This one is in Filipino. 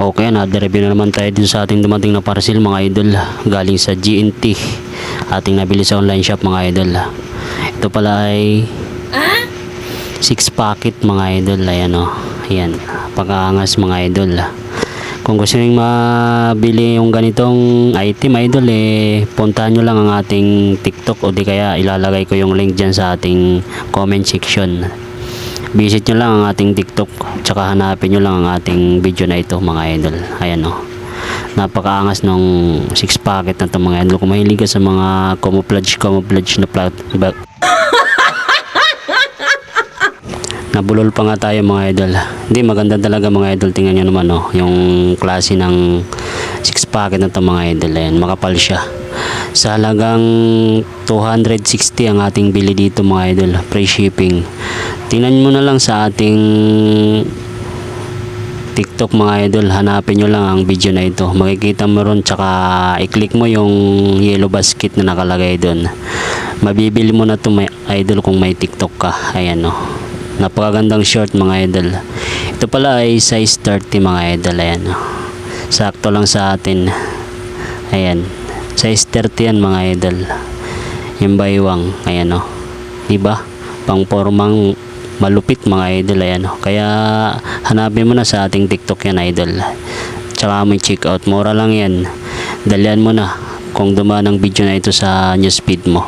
Okay, na-review na naman tayo dun sa ating dumating na parcel mga idol, galing sa GNT, ating nabili sa online shop mga idol. Ito pala ay 6 packet mga idol. Ayan o, ayan, pag-aangas mga idol. Kung gusto nyo mabili yung ganitong item idol, puntahan nyo lang ang ating TikTok o di kaya ilalagay ko yung link dyan sa ating comment section. Visit nyo lang ang ating TikTok, tsaka hanapin nyo lang ang ating video na ito mga idol. Ayan o, napakaangas nung 6 packet na ito mga idol. Kung mahilig ka sa mga camouflage na nabulol pa nga tayo mga idol. Hindi, maganda talaga mga idol. Tingnan nyo naman yung klase ng 6 packet na ito mga idol. Ayan, makapal siya. Sa halagang 260 ang ating bili dito mga idol, free shipping. Tingnan mo na lang sa ating TikTok mga idol, hanapin nyo lang ang video na ito, makikita mo ron, tsaka i-click mo yung yellow basket na nakalagay doon. Mabibili mo na ito mga idol kung may TikTok ka. Ayan o, napakagandang short mga idol. Ito pala ay size 30 mga idol. Ayan o, sakto lang sa atin. Ayan, size 30 yan mga idol, yung baywang. Ayan o, diba, pang formang malupit mga idol. Ayan o, kaya hanapin mo na sa ating TikTok yan idol, tsaka may check out, mura lang yan. Dalian mo na kung dumaan ang video na ito sa newsfeed mo.